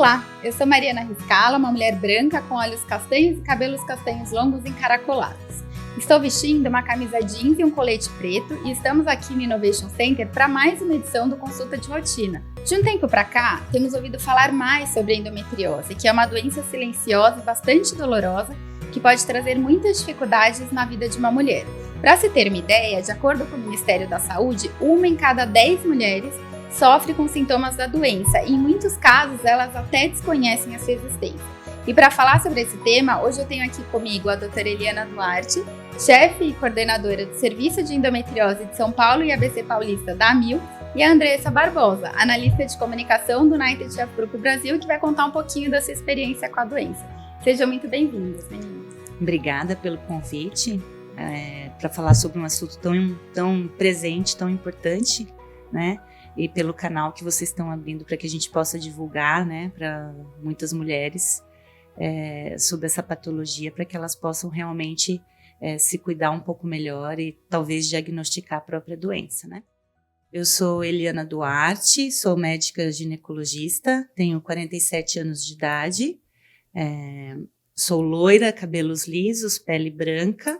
Olá, eu sou Mariana Riscala, uma mulher branca com olhos castanhos e cabelos castanhos longos encaracolados. Estou vestindo uma camisa jeans e um colete preto e estamos aqui no Innovation Center para mais uma edição do Consulta de Rotina. De um tempo para cá, temos ouvido falar mais sobre a endometriose, que é uma doença silenciosa e bastante dolorosa que pode trazer muitas dificuldades na vida de uma mulher. Para se ter uma ideia, de acordo com o Ministério da Saúde, 1 em cada 10 mulheres sofre com sintomas da doença e, em muitos casos, elas até desconhecem a sua existência. E para falar sobre esse tema, hoje eu tenho aqui comigo a doutora Eliana Duarte, chefe e coordenadora do Serviço de Endometriose de São Paulo e ABC Paulista da AMIL, e a Andressa Barbosa, analista de comunicação do United Health Group Brasil, que vai contar um pouquinho da sua experiência com a doença. Sejam muito bem-vindas, meninas. Obrigada pelo convite para falar sobre um assunto tão presente, tão importante, né? E pelo canal que vocês estão abrindo para que a gente possa divulgar, né, para muitas mulheres sobre essa patologia, para que elas possam realmente se cuidar um pouco melhor e talvez diagnosticar a própria doença, né? Eu sou Eliana Duarte, sou médica ginecologista, tenho 47 anos de idade, sou loira, cabelos lisos, pele branca,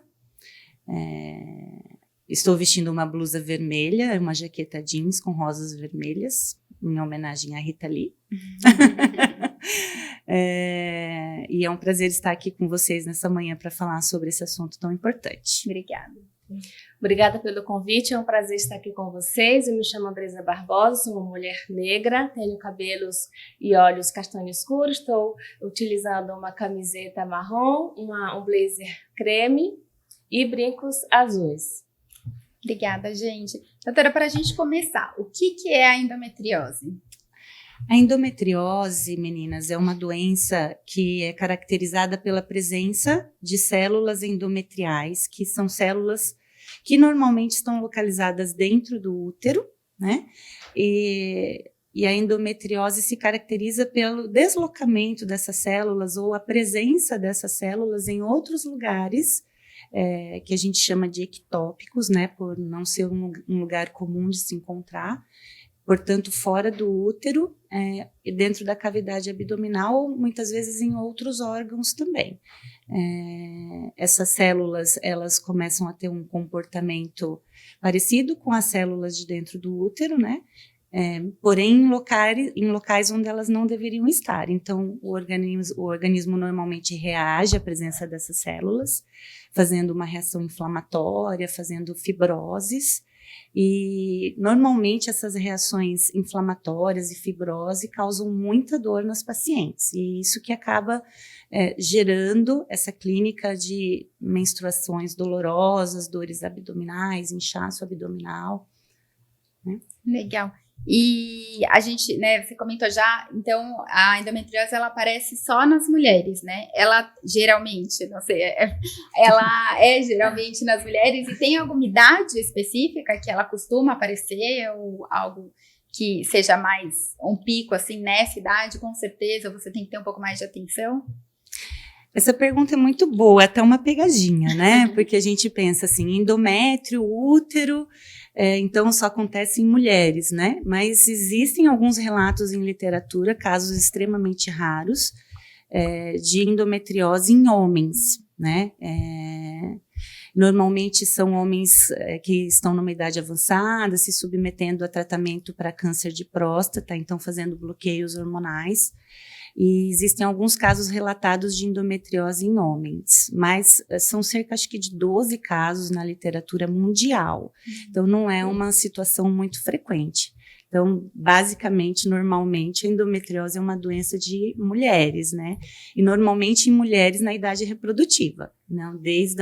estou vestindo uma blusa vermelha, uma jaqueta jeans com rosas vermelhas, em homenagem à Rita Lee. E é um prazer estar aqui com vocês nessa manhã para falar sobre esse assunto tão importante. Obrigada. Obrigada pelo convite, é um prazer estar aqui com vocês. Eu me chamo Andressa Barbosa, sou uma mulher negra, tenho cabelos e olhos castanho escuro, estou utilizando uma camiseta marrom, um blazer creme e brincos azuis. Obrigada, gente. Doutora, para a gente começar, o que é a endometriose? A endometriose, meninas, é uma doença que é caracterizada pela presença de células endometriais, que são células que normalmente estão localizadas dentro do útero, né? E a endometriose se caracteriza pelo deslocamento dessas células ou a presença dessas células em outros lugares, que a gente chama de ectópicos, né, por não ser um lugar comum de se encontrar, portanto fora do útero, e dentro da cavidade abdominal, muitas vezes em outros órgãos também. Essas células, elas começam a ter um comportamento parecido com as células de dentro do útero, né? Porém em locais onde elas não deveriam estar. Então, o organismo normalmente reage à presença dessas células, fazendo uma reação inflamatória, fazendo fibroses, e normalmente essas reações inflamatórias e fibrose causam muita dor nas pacientes, e isso que acaba gerando essa clínica de menstruações dolorosas, dores abdominais, inchaço abdominal, né? Legal. E a gente, né, você comentou já, então a endometriose ela aparece só nas mulheres, né? Ela geralmente, não sei, ela é geralmente nas mulheres, e tem alguma idade específica que ela costuma aparecer, ou algo que seja mais um pico assim nessa idade? Com certeza você tem que ter um pouco mais de atenção. Essa pergunta é muito boa, é até uma pegadinha, né? Porque a gente pensa assim, endométrio, útero, então só acontece em mulheres, né? Mas existem alguns relatos em literatura, casos extremamente raros, de endometriose em homens, né? Normalmente são homens que estão numa idade avançada, se submetendo a tratamento para câncer de próstata, então fazendo bloqueios hormonais. E existem alguns casos relatados de endometriose em homens, mas são cerca, acho que, de 12 casos na literatura mundial. Então, não é uma situação muito frequente. Então, basicamente, normalmente, a endometriose é uma doença de mulheres, né? E normalmente em mulheres na idade reprodutiva, né? Desde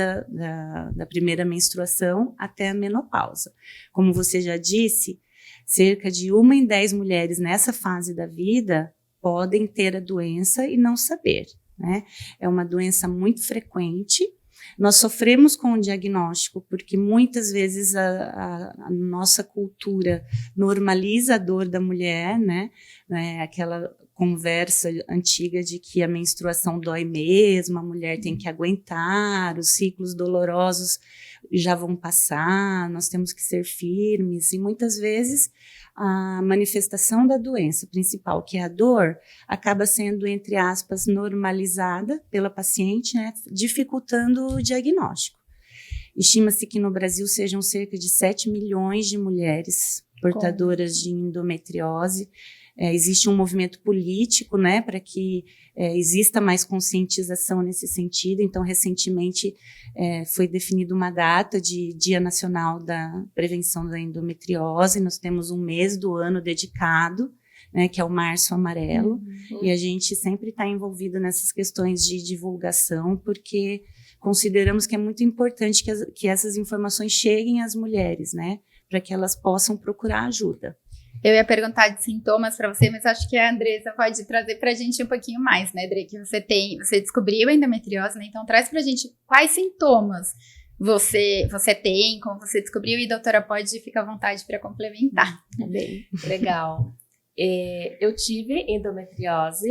da primeira menstruação até a menopausa. Como você já disse, cerca de 1 em 10 mulheres nessa fase da vida podem ter a doença e não saber, né? É uma doença muito frequente. Nós sofremos com o diagnóstico porque muitas vezes a nossa cultura normaliza a dor da mulher, né? Aquela conversa antiga de que a menstruação dói mesmo, a mulher tem que aguentar, os ciclos dolorosos já vão passar, nós temos que ser firmes, e muitas vezes a manifestação da doença principal, que é a dor, acaba sendo, entre aspas, normalizada pela paciente, né, dificultando o diagnóstico. Estima-se que no Brasil sejam cerca de 7 milhões de mulheres portadoras de endometriose. Existe um movimento político, né, para que exista mais conscientização nesse sentido. Então, recentemente foi definida uma data de Dia Nacional da Prevenção da Endometriose. Nós temos um mês do ano dedicado, né, que é o Março Amarelo, e a gente sempre está envolvido nessas questões de divulgação, porque consideramos que é muito importante que essas informações cheguem às mulheres, né, para que elas possam procurar ajuda. Eu ia perguntar de sintomas para você, mas acho que a Andressa pode trazer para a gente um pouquinho mais, né, André? Que você descobriu a endometriose, né? Então traz para a gente quais sintomas você tem, como você descobriu, e doutora pode ficar à vontade para complementar. Bem, legal. Eu tive endometriose.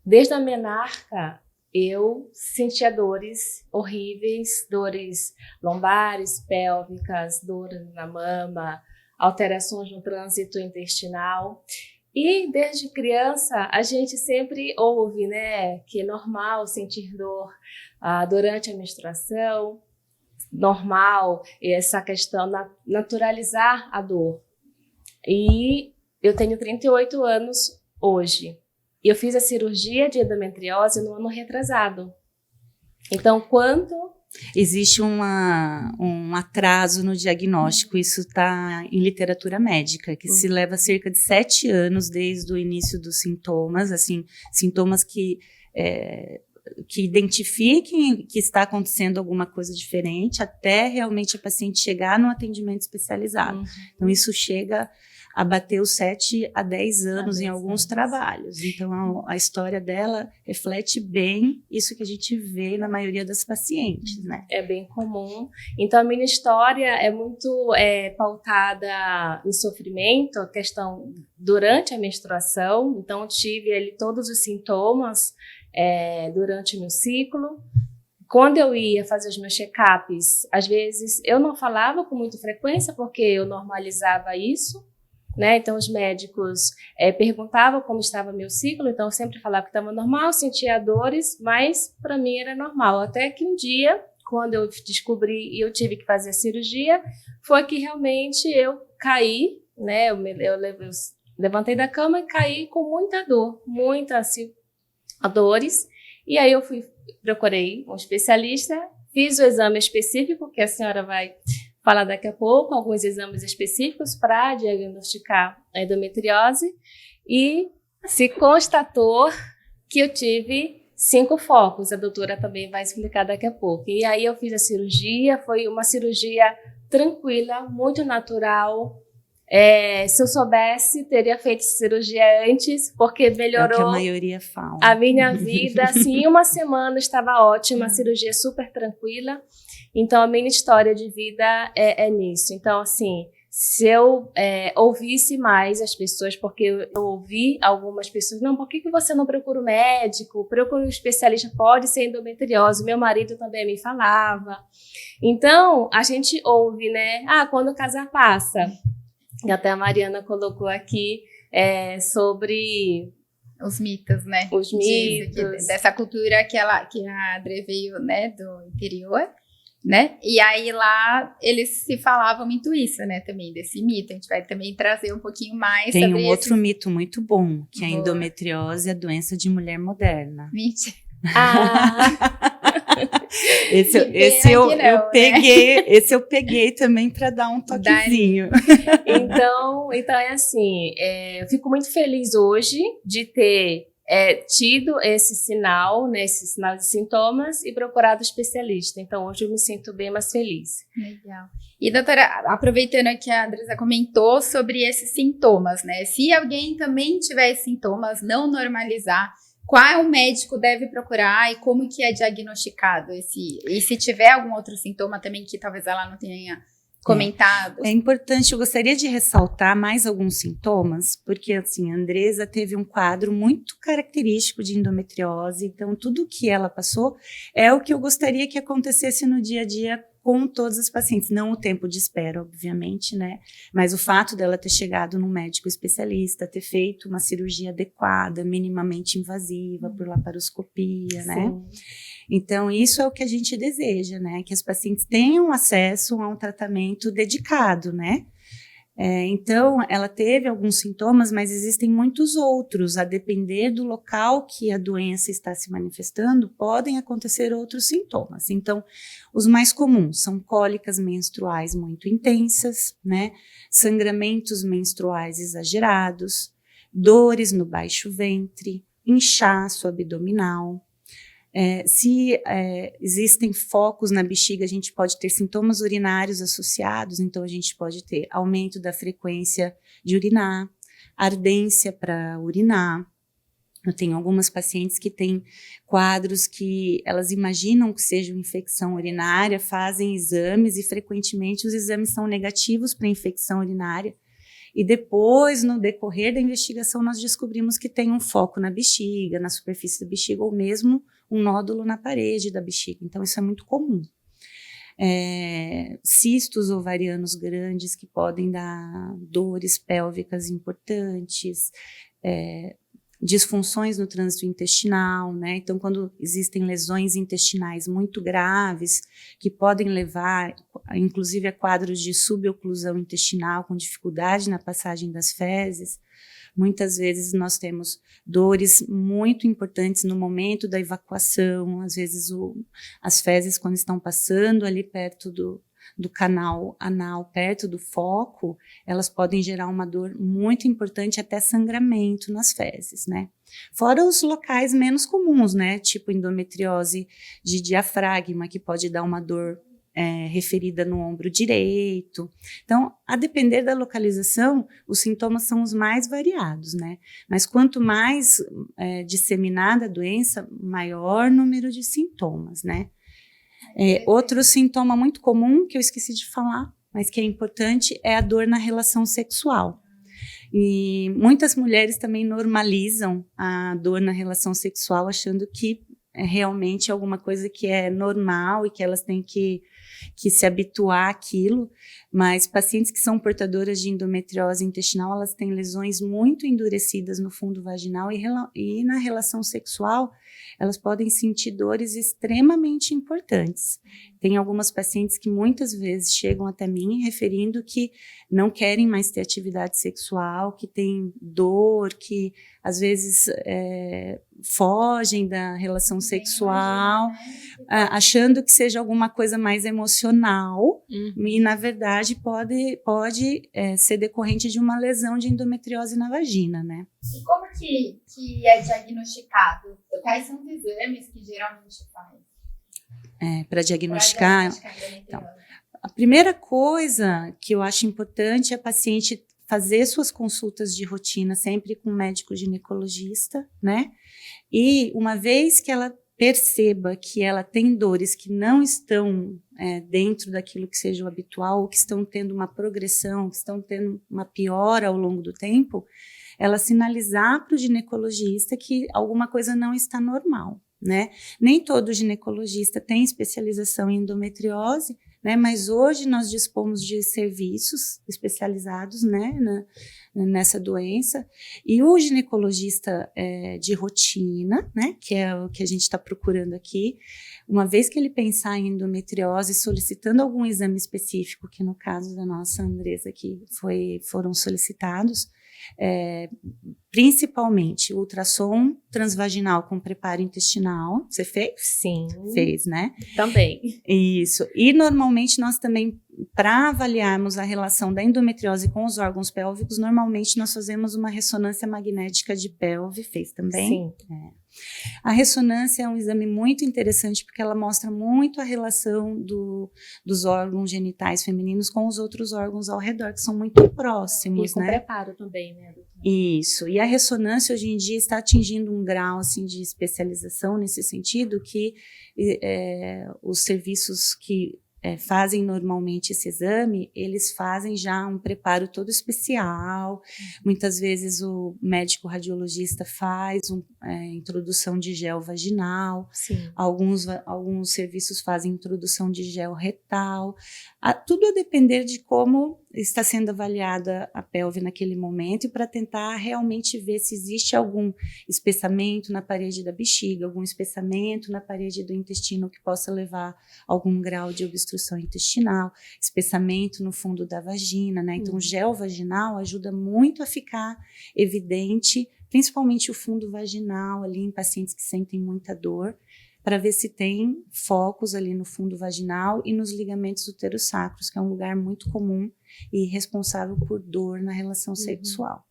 Desde a menarca, eu sentia dores horríveis, dores lombares, pélvicas, dores na mama, alterações no trânsito intestinal. E desde criança a gente sempre ouve, né, que é normal sentir dor durante a menstruação, normal essa questão, naturalizar a dor. E eu tenho 38 anos hoje. E eu fiz a cirurgia de endometriose no ano retrasado. Então, existe um atraso no diagnóstico, isso está em literatura médica, que se leva cerca de 7 anos desde o início dos sintomas, assim, sintomas que identifiquem que está acontecendo alguma coisa diferente, até realmente a paciente chegar no atendimento especializado. Então, isso chega a bater os 7 a 10 anos em alguns trabalhos. Então, a história dela reflete bem isso que a gente vê na maioria das pacientes, né? É bem comum. Então, a minha história é muito pautada em sofrimento, a questão durante a menstruação. Então, eu tive ali todos os sintomas durante o meu ciclo. Quando eu ia fazer os meus check-ups, às vezes eu não falava com muita frequência, porque eu normalizava isso, né? Então, os médicos perguntavam como estava meu ciclo, então eu sempre falava que estava normal, sentia dores, mas para mim era normal. Até que um dia, quando eu descobri e eu tive que fazer a cirurgia, foi que realmente eu caí, né? Eu levantei da cama e caí com muita dor, dores. E aí eu procurei um especialista, fiz o exame específico, que a senhora vai falar daqui a pouco, alguns exames específicos para diagnosticar a endometriose, e se constatou que eu tive 5 focos. A doutora também vai explicar daqui a pouco. E aí eu fiz a cirurgia, foi uma cirurgia tranquila, muito natural. Se eu soubesse, teria feito cirurgia antes, porque melhorou que a maioria fala. A minha vida. Assim, em uma semana estava ótima, a cirurgia super tranquila. Então, a minha história de vida é nisso. Então, assim, se eu ouvisse mais as pessoas, porque eu ouvi algumas pessoas, não, por que você não procura um médico? Procura um especialista, pode ser endometriose. Meu marido também me falava. Então, a gente ouve, né? Quando o casar passa. Até a Mariana colocou aqui sobre os mitos, né? Os mitos. Dessa cultura que a Adri veio, né, do interior, né? E aí lá eles se falavam muito isso, né, também, desse mito. A gente vai também trazer um pouquinho mais Tem sobre outro mito muito bom, que é a endometriose é a doença de mulher moderna. Mentira. Esse eu peguei também para dar um toquezinho. Então é assim, eu fico muito feliz hoje de ter tido esse sinal, né, esse sinal de sintomas, e procurado especialista. Então hoje eu me sinto bem mais feliz. Legal. E doutora, aproveitando que a Andressa comentou sobre esses sintomas, né? Se alguém também tiver sintomas, não normalizar, qual médico deve procurar e como que é diagnosticado e se tiver algum outro sintoma também que talvez ela não tenha comentado? É importante, eu gostaria de ressaltar mais alguns sintomas, porque assim, a Andressa teve um quadro muito característico de endometriose, então tudo que ela passou é o que eu gostaria que acontecesse no dia a dia com todas as pacientes, não o tempo de espera, obviamente, né? Mas o fato dela ter chegado num médico especialista, ter feito uma cirurgia adequada, minimamente invasiva, por laparoscopia, né? Então, isso é o que a gente deseja, né? Que as pacientes tenham acesso a um tratamento dedicado, né? Então, ela teve alguns sintomas, mas existem muitos outros. A depender do local que a doença está se manifestando, podem acontecer outros sintomas. Então, os mais comuns são cólicas menstruais muito intensas, né? Sangramentos menstruais exagerados, dores no baixo ventre, inchaço abdominal. Se existem focos na bexiga, a gente pode ter sintomas urinários associados, então a gente pode ter aumento da frequência de urinar, ardência para urinar. Eu tenho algumas pacientes que têm quadros que elas imaginam que seja uma infecção urinária, fazem exames e frequentemente os exames são negativos para infecção urinária. E depois, no decorrer da investigação, nós descobrimos que tem um foco na bexiga, na superfície da bexiga, ou mesmo um nódulo na parede da bexiga. Então, isso é muito comum. Cistos ovarianos grandes que podem dar dores pélvicas importantes, disfunções no trânsito intestinal, né? Então, quando existem lesões intestinais muito graves, que podem levar, inclusive, a quadros de suboclusão intestinal, com dificuldade na passagem das fezes, muitas vezes nós temos dores muito importantes no momento da evacuação, às vezes as fezes, quando estão passando ali perto do canal anal, perto do foco, elas podem gerar uma dor muito importante, até sangramento nas fezes, né? Fora os locais menos comuns, né? Tipo endometriose de diafragma, que pode dar uma dor referida no ombro direito. Então, a depender da localização, os sintomas são os mais variados, né? Mas quanto mais disseminada a doença, maior número de sintomas, né? Outro sintoma muito comum, que eu esqueci de falar, mas que é importante, é a dor na relação sexual. E muitas mulheres também normalizam a dor na relação sexual, achando que realmente é alguma coisa que é normal e que elas têm que se habituar àquilo, mas pacientes que são portadoras de endometriose intestinal, elas têm lesões muito endurecidas no fundo vaginal e na relação sexual, elas podem sentir dores extremamente importantes. Tem algumas pacientes que muitas vezes chegam até mim referindo que não querem mais ter atividade sexual, que têm dor, que às vezes fogem da relação sexual, achando que seja alguma coisa mais emocional, e na verdade pode ser decorrente de uma lesão de endometriose na vagina, né? E como que é diagnosticado? Quais são os exames que geralmente faz? Para diagnosticar. Então, a primeira coisa que eu acho importante é a paciente fazer suas consultas de rotina sempre com um médico ginecologista, né? E uma vez que ela perceba que ela tem dores que não estão dentro daquilo que seja o habitual, ou que estão tendo uma progressão, que estão tendo uma piora ao longo do tempo, ela sinalizar para o ginecologista que alguma coisa não está normal, né? Nem todo ginecologista tem especialização em endometriose, né? Mas hoje nós dispomos de serviços especializados, né, nessa doença, e o ginecologista de rotina, né, que é o que a gente está procurando aqui, uma vez que ele pensar em endometriose, solicitando algum exame específico, que no caso da nossa Andresa aqui foram solicitados, principalmente ultrassom transvaginal com preparo intestinal. Você fez? Sim. Fez, né? Também. Isso. E normalmente nós também, para avaliarmos a relação da endometriose com os órgãos pélvicos, normalmente nós fazemos uma ressonância magnética de pelve. Fez também? Sim. A ressonância é um exame muito interessante porque ela mostra muito a relação dos órgãos genitais femininos com os outros órgãos ao redor, que são muito próximos, e com né? preparo também, né, doutora? Isso. E a ressonância hoje em dia está atingindo um grau assim, de especialização nesse sentido que os serviços que fazem normalmente esse exame, eles fazem já um preparo todo especial. Muitas vezes o médico radiologista faz introdução de gel vaginal. Sim. Alguns serviços fazem introdução de gel retal. Tudo a depender de como está sendo avaliada a pelve naquele momento e para tentar realmente ver se existe algum espessamento na parede da bexiga, algum espessamento na parede do intestino que possa levar a algum grau de obstrução intestinal, espessamento no fundo da vagina, né? Então, o gel vaginal ajuda muito a ficar evidente, principalmente o fundo vaginal ali em pacientes que sentem muita dor, para ver se tem focos ali no fundo vaginal e nos ligamentos uterossacros, que é um lugar muito comum e responsável por dor na relação sexual.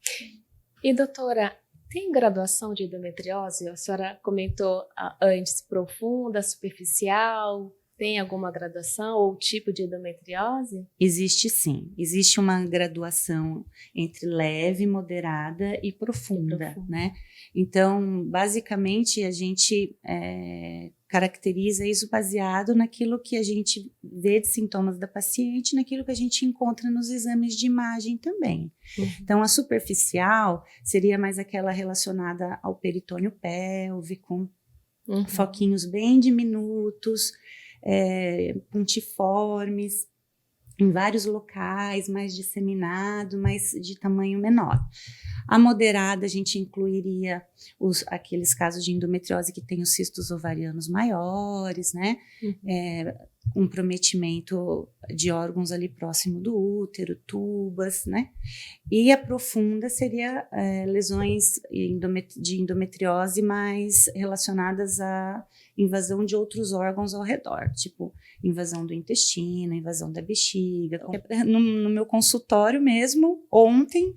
E doutora, tem graduação de endometriose? A senhora comentou antes, profunda, superficial, tem alguma graduação ou tipo de endometriose? Existe sim, existe uma graduação entre leve, moderada e profunda, né? Então, basicamente, a gente caracteriza isso baseado naquilo que a gente vê de sintomas da paciente, naquilo que a gente encontra nos exames de imagem também. Então, a superficial seria mais aquela relacionada ao peritônio pélvico, foquinhos bem diminutos, pontiformes, em vários locais, mais disseminado, mas de tamanho menor. A moderada, a gente incluiria aqueles casos de endometriose que tem os cistos ovarianos maiores, né? Comprometimento de órgãos ali próximo do útero, tubas, né? E a profunda seria lesões de endometriose mais relacionadas à invasão de outros órgãos ao redor, tipo invasão do intestino, invasão da bexiga. No meu consultório mesmo, ontem,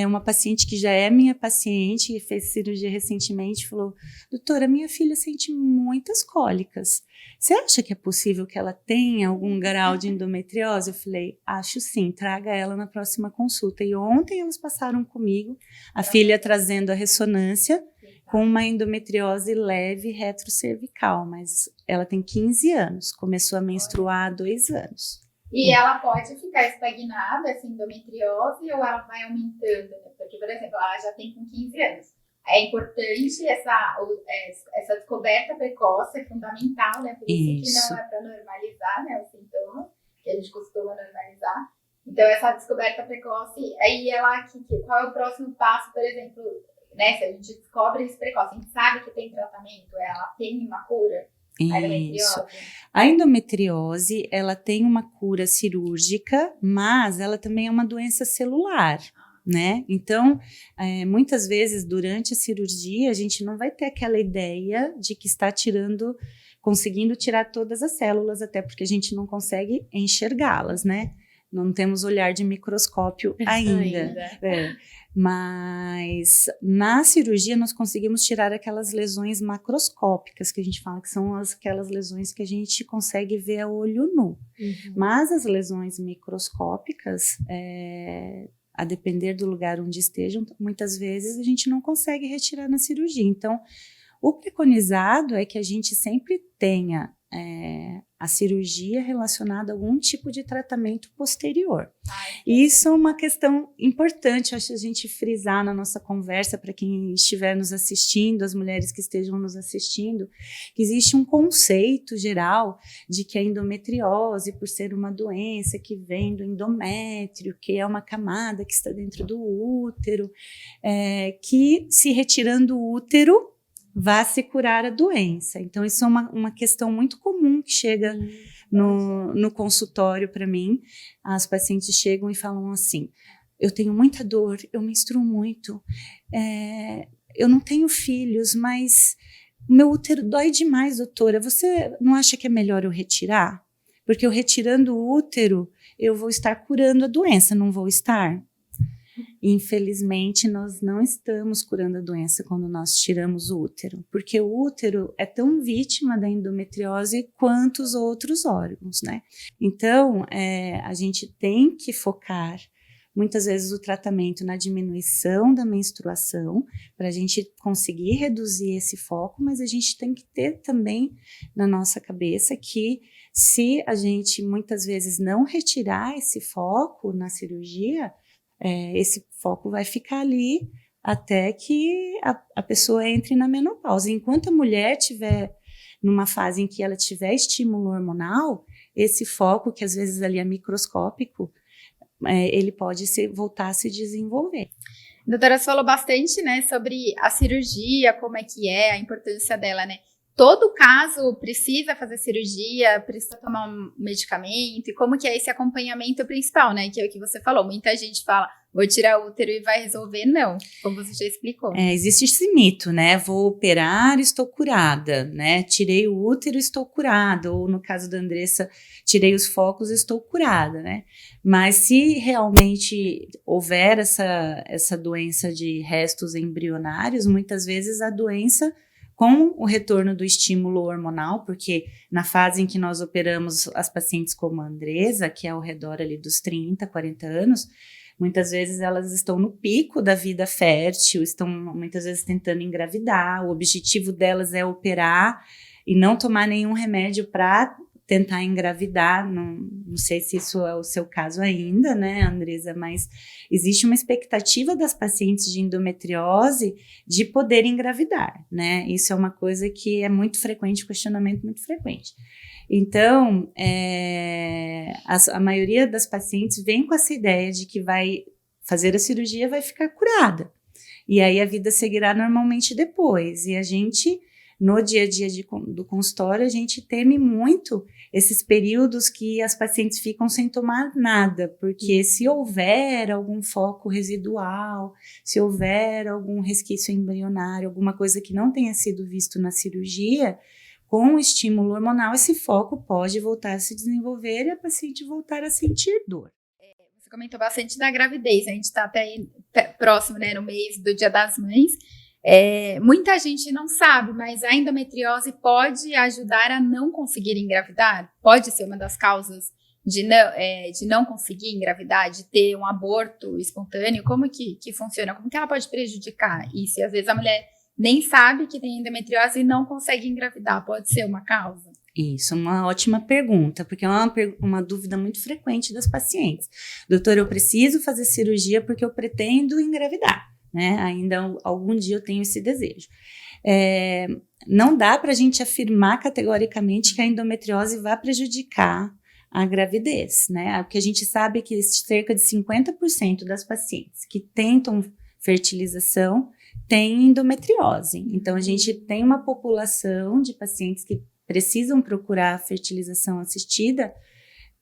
uma paciente que já é minha paciente e fez cirurgia recentemente falou: doutora, minha filha sente muitas cólicas. Você acha que é possível que ela tenha algum grau de endometriose? Eu falei: acho sim, traga ela na próxima consulta. E ontem elas passaram comigo, a filha trazendo a ressonância com uma endometriose leve retrocervical, mas ela tem 15 anos, começou a menstruar há 2 anos. E ela pode ficar estagnada, essa endometriose, ou ela vai aumentando? Porque, por exemplo, ela já tem com 15 anos. É importante essa descoberta precoce, é fundamental, né? Por isso que não é para normalizar, né, os sintomas, que a gente costuma normalizar. Então, essa descoberta precoce, aí qual é o próximo passo, por exemplo, né? Se a gente descobre isso precoce, a gente sabe que tem tratamento, ela tem uma cura. Isso. A endometriose, ela tem uma cura cirúrgica, mas ela também é uma doença celular, né? Então, muitas vezes durante a cirurgia, a gente não vai ter aquela ideia de que está conseguindo tirar todas as células, até porque a gente não consegue enxergá-las, né? Não temos olhar de microscópio ainda. Mas na cirurgia nós conseguimos tirar aquelas lesões macroscópicas, que a gente fala que são aquelas lesões que a gente consegue ver a olho nu. Mas as lesões microscópicas, a depender do lugar onde estejam, muitas vezes a gente não consegue retirar na cirurgia. Então, o preconizado é que a gente sempre tenha a cirurgia relacionada a algum tipo de tratamento posterior. Isso é uma questão importante, acho, a gente frisar na nossa conversa para quem estiver nos assistindo, as mulheres que estejam nos assistindo, que existe um conceito geral de que a endometriose, por ser uma doença que vem do endométrio, que é uma camada que está dentro do útero, que se retirando o útero, vá se curar a doença. Então, isso é uma questão muito comum que chega no consultório para mim. As pacientes chegam e falam assim: eu tenho muita dor, eu menstruo muito, eu não tenho filhos, mas o meu útero dói demais, doutora. Você não acha que é melhor eu retirar? Porque eu retirando o útero, eu vou estar curando a doença, não vou estar? Infelizmente, nós não estamos curando a doença quando nós tiramos o útero, porque o útero é tão vítima da endometriose quanto os outros órgãos, né? Então, a gente tem que focar muitas vezes o tratamento na diminuição da menstruação, para a gente conseguir reduzir esse foco, mas a gente tem que ter também na nossa cabeça que se a gente muitas vezes não retirar esse foco na cirurgia, esse foco vai ficar ali até que a pessoa entre na menopausa. Enquanto a mulher tiver numa fase em que ela tiver estímulo hormonal, esse foco, que às vezes ali é microscópico, ele pode voltar a se desenvolver. Doutora, você falou bastante, né, sobre a cirurgia, como é que é, a importância dela, né? Todo caso precisa fazer cirurgia, precisa tomar um medicamento, e como que é esse acompanhamento principal, né? Que é o que você falou. Muita gente fala, vou tirar o útero e vai resolver. Não, como você já explicou. Existe esse mito, né? Vou operar, estou curada, né? Tirei o útero, estou curada. Ou no caso da Andressa, tirei os focos, estou curada, né? Mas se realmente houver essa doença de restos embrionários, muitas vezes a doença, com o retorno do estímulo hormonal, porque na fase em que nós operamos as pacientes como a Andressa, que é ao redor ali dos 30, 40 anos, muitas vezes elas estão no pico da vida fértil, estão muitas vezes tentando engravidar, o objetivo delas é operar e não tomar nenhum remédio para tentar engravidar. Não sei se isso é o seu caso ainda, né, Andressa, mas existe uma expectativa das pacientes de endometriose de poder engravidar, né? Isso é uma coisa que é muito frequente, questionamento muito frequente. Então, a maioria das pacientes vem com essa ideia de que vai fazer a cirurgia, vai ficar curada. E aí a vida seguirá normalmente depois. E a gente, no dia a dia do consultório, a gente teme muito esses períodos que as pacientes ficam sem tomar nada, porque se houver algum foco residual, se houver algum resquício embrionário, alguma coisa que não tenha sido visto na cirurgia, com o estímulo hormonal, esse foco pode voltar a se desenvolver e a paciente voltar a sentir dor. Você comentou bastante da gravidez, a gente está até aí próximo, né, no mês do Dia das Mães. Muita gente não sabe, mas a endometriose pode ajudar a não conseguir engravidar? Pode ser uma das causas de não conseguir engravidar, de ter um aborto espontâneo? Como que funciona? Como que ela pode prejudicar? E se às vezes a mulher nem sabe que tem endometriose e não consegue engravidar, pode ser uma causa? Isso, uma ótima pergunta, porque é uma dúvida muito frequente das pacientes. Doutora, eu preciso fazer cirurgia porque eu pretendo engravidar, né? Ainda algum dia eu tenho esse desejo. Não dá para a gente afirmar categoricamente que a endometriose vai prejudicar a gravidez, né? O que a gente sabe é que cerca de 50% das pacientes que tentam fertilização têm endometriose. Então, a gente tem uma população de pacientes que precisam procurar fertilização assistida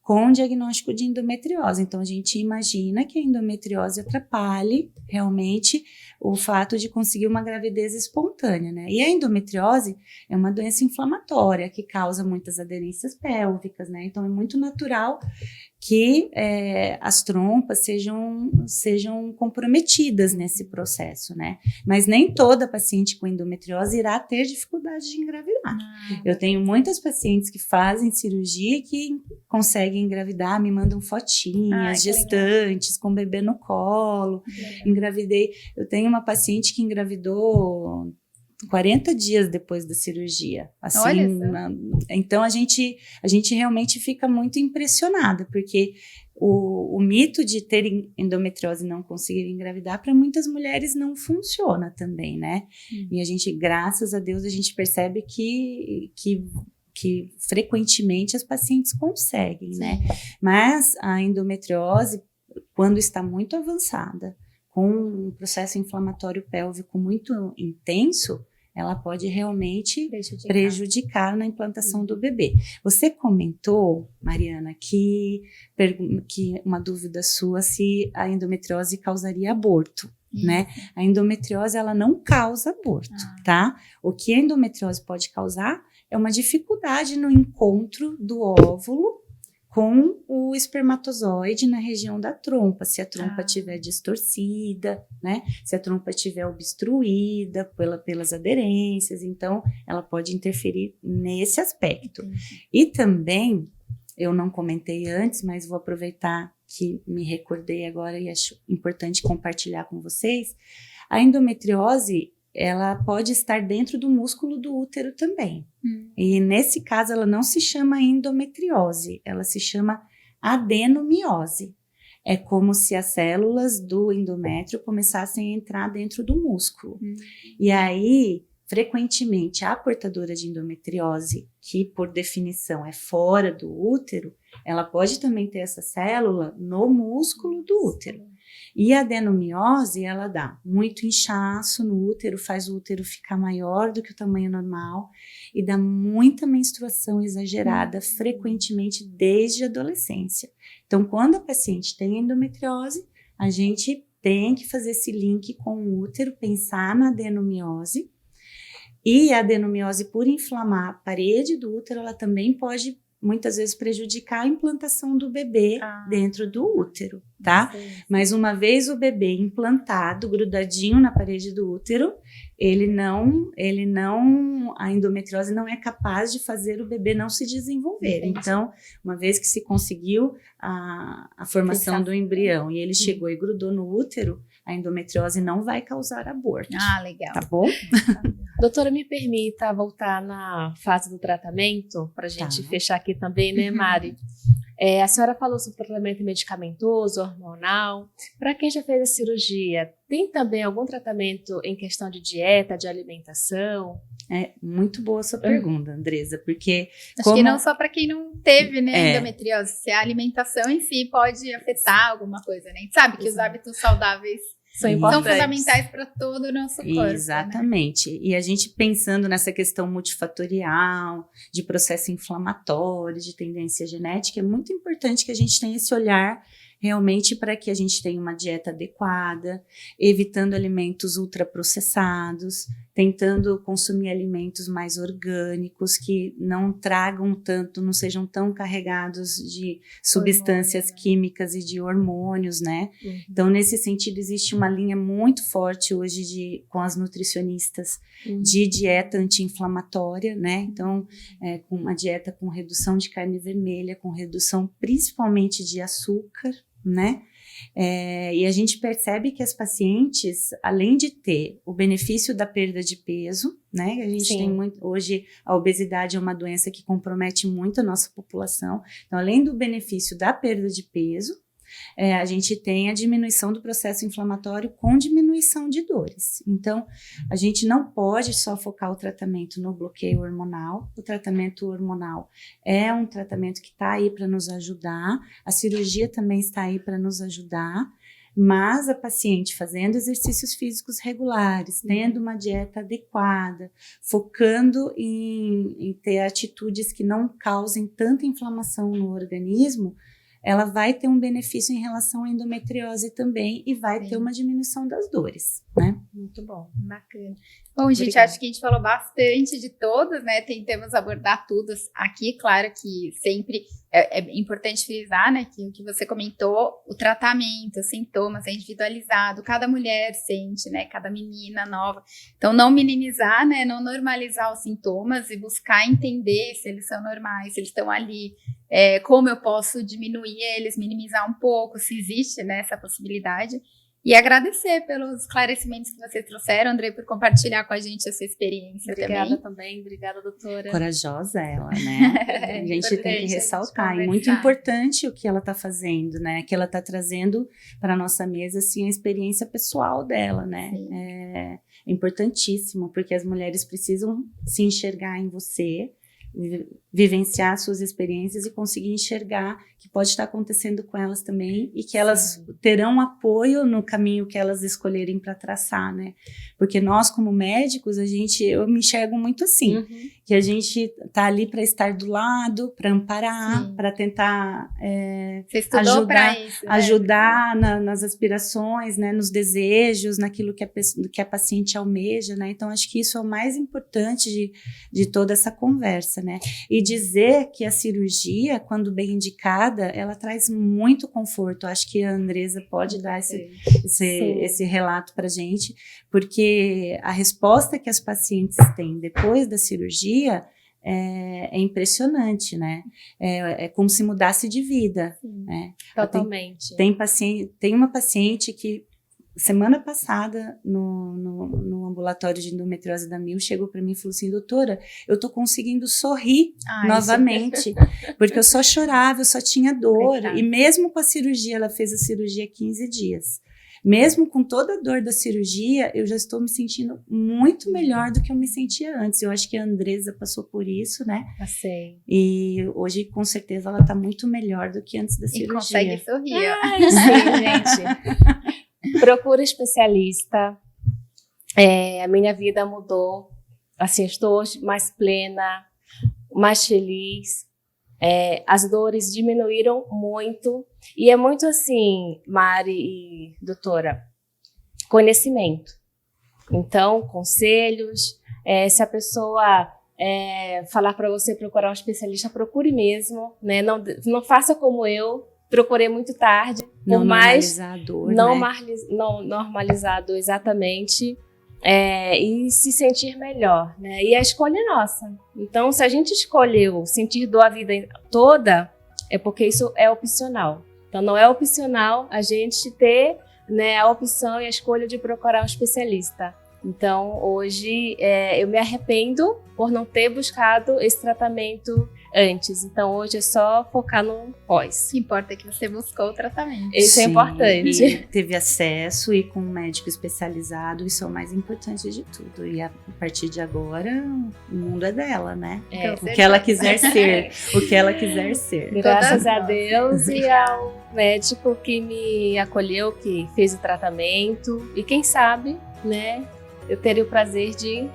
com diagnóstico de endometriose. Então, a gente imagina que a endometriose atrapalhe realmente o fato de conseguir uma gravidez espontânea, né? E a endometriose é uma doença inflamatória que causa muitas aderências pélvicas, né? Então, é muito natural que as trompas sejam comprometidas nesse processo, né? Mas nem toda paciente com endometriose irá ter dificuldade de engravidar. Eu tenho muitas pacientes que fazem cirurgia e que conseguem engravidar, me mandam fotinhas, gestantes, com bebê no colo, engravidei. Eu tenho uma paciente que engravidou 40 dias depois da cirurgia. Assim, então a gente realmente fica muito impressionada, porque o mito de ter endometriose e não conseguir engravidar para muitas mulheres não funciona também, né? E a gente, graças a Deus, a gente percebe que frequentemente as pacientes conseguem, né? Mas a endometriose, quando está muito avançada, com um processo inflamatório pélvico muito intenso, ela pode realmente prejudicar na implantação do bebê. Você comentou, Mariana, que uma dúvida sua se a endometriose causaria aborto, né? A endometriose, ela não causa aborto, tá? O que a endometriose pode causar é uma dificuldade no encontro do óvulo com o espermatozoide na região da trompa, se a trompa estiver distorcida, né? Se a trompa estiver obstruída pelas aderências, então ela pode interferir nesse aspecto. E também eu não comentei antes, mas vou aproveitar que me recordei agora e acho importante compartilhar com vocês. A endometriose, ela pode estar dentro do músculo do útero também. E nesse caso, ela não se chama endometriose, ela se chama adenomiose. É como se as células do endométrio começassem a entrar dentro do músculo. E aí, frequentemente, a portadora de endometriose, que por definição é fora do útero, ela pode também ter essa célula no músculo do útero. E a adenomiose, ela dá muito inchaço no útero, faz o útero ficar maior do que o tamanho normal e dá muita menstruação exagerada, frequentemente desde a adolescência. Então, quando a paciente tem endometriose, a gente tem que fazer esse link com o útero, pensar na adenomiose. E a adenomiose, por inflamar a parede do útero, ela também pode muitas vezes prejudicar a implantação do bebê dentro do útero, tá? Mas uma vez o bebê implantado, grudadinho na parede do útero, a endometriose não é capaz de fazer o bebê não se desenvolver. Então, uma vez que se conseguiu a formação do embrião e ele chegou e grudou no útero, a endometriose não vai causar aborto. Legal. Tá bom? Doutora, me permita voltar na fase do tratamento, para a gente fechar aqui também, né, Mari? A senhora falou sobre tratamento medicamentoso, hormonal. Para quem já fez a cirurgia, tem também algum tratamento em questão de dieta, de alimentação? É muito boa a sua pergunta, Andressa, porque... Acho que não só para quem não teve, né, endometriose, se a alimentação em si pode afetar alguma coisa, né? A gente sabe que os hábitos saudáveis são fundamentais para todo o nosso corpo. Exatamente. Né? E a gente pensando nessa questão multifatorial, de processo inflamatório, de tendência genética, é muito importante que a gente tenha esse olhar realmente para que a gente tenha uma dieta adequada, evitando alimentos ultraprocessados, tentando consumir alimentos mais orgânicos, que não tragam tanto, não sejam tão carregados de substâncias químicas e de hormônios, né? Então, nesse sentido, existe uma linha muito forte hoje com as nutricionistas de dieta anti-inflamatória, né? Então, com uma dieta com redução de carne vermelha, com redução principalmente de açúcar, né? E a gente percebe que as pacientes, além de ter o benefício da perda de peso, né? A gente tem hoje a obesidade é uma doença que compromete muito a nossa população. Então, além do benefício da perda de peso, a gente tem a diminuição do processo inflamatório com diminuição de dores. Então, a gente não pode só focar o tratamento no bloqueio hormonal. O tratamento hormonal é um tratamento que está aí para nos ajudar. A cirurgia também está aí para nos ajudar. Mas a paciente fazendo exercícios físicos regulares, tendo uma dieta adequada, focando em ter atitudes que não causem tanta inflamação no organismo, ela vai ter um benefício em relação à endometriose também e vai ter uma diminuição das dores, né? Muito bom. Bacana. Bom, gente, acho que a gente falou bastante de todas, né? Tentamos abordar todas aqui. Claro que sempre é importante frisar, né? Que o que você comentou, o tratamento, os sintomas é individualizado. Cada mulher sente, né? Cada menina nova. Então, não minimizar, né? Não normalizar os sintomas e buscar entender se eles são normais, se eles estão ali. Como eu posso diminuir eles, minimizar um pouco, se existe, né, essa possibilidade. E agradecer pelos esclarecimentos que vocês trouxeram, André, por compartilhar com a gente essa experiência. Obrigada também. Obrigada, doutora. Corajosa ela, né? A gente tem que ressaltar. E muito importante o que ela está fazendo, né? Que ela está trazendo para a nossa mesa, assim, a experiência pessoal dela, né? É importantíssimo, porque as mulheres precisam se enxergar em você, vivenciar suas experiências e conseguir enxergar que pode estar acontecendo com elas também e que elas terão apoio no caminho que elas escolherem para traçar, né? Porque nós, como médicos, eu me enxergo muito assim, que a gente tá ali para estar do lado, para amparar, para tentar ajudar nas aspirações, né? Nos desejos, naquilo que a paciente almeja, né? Então, acho que isso é o mais importante de toda essa conversa, né? E dizer que a cirurgia, quando bem indicada, ela traz muito conforto. Acho que a Andressa pode dar esse relato pra gente, porque a resposta que as pacientes têm depois da cirurgia é impressionante, né? É como se mudasse de vida. Né? Totalmente. Tem uma paciente que, semana passada, no ambulatório de endometriose da Mil, chegou para mim e falou assim: doutora, eu tô conseguindo sorrir novamente, porque eu só chorava, eu só tinha dor, e mesmo com a cirurgia, ela fez a cirurgia 15 dias. Mesmo com toda a dor da cirurgia, eu já estou me sentindo muito melhor do que eu me sentia antes. Eu acho que a Andresa passou por isso, né? Passei. E hoje, com certeza, ela está muito melhor do que antes da cirurgia. E consegue sorrir. Ai, sim, gente. Procura especialista. A minha vida mudou. Assim, estou hoje mais plena, mais feliz. As dores diminuíram muito. E é muito assim, Mari e doutora, conhecimento. Então, conselhos. Se a pessoa falar para você procurar um especialista, procure mesmo. Né? Não faça como eu. Procurei muito tarde. Não normalizar a dor, não normalizar a dor, exatamente. E se sentir melhor, né? E a escolha é nossa. Então, se a gente escolheu sentir dor a vida toda, é porque isso é opcional. Então, não é opcional a gente ter, né, a opção e a escolha de procurar um especialista. Então, hoje, eu me arrependo por não ter buscado esse tratamento antes. Então, hoje é só focar no pós. O que importa é que você buscou o tratamento. Isso é importante. E teve acesso e com um médico especializado, isso é o mais importante de tudo. E a partir de agora, o mundo é dela, né? O que ela quiser ser. O que ela quiser ser. Graças a Deus e ao médico que me acolheu, que fez o tratamento. E quem sabe, né, eu teria o prazer de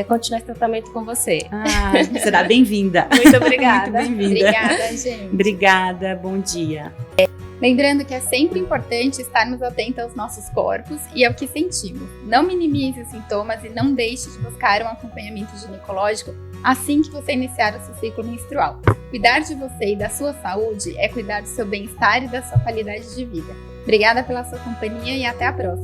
continuar esse tratamento com você. Será bem-vinda. Muito obrigada. Muito bem-vinda. Obrigada, gente. Obrigada, bom dia. Lembrando que é sempre importante estarmos atentos aos nossos corpos e ao que sentimos. Não minimize os sintomas e não deixe de buscar um acompanhamento ginecológico assim que você iniciar o seu ciclo menstrual. Cuidar de você e da sua saúde é cuidar do seu bem-estar e da sua qualidade de vida. Obrigada pela sua companhia e até a próxima.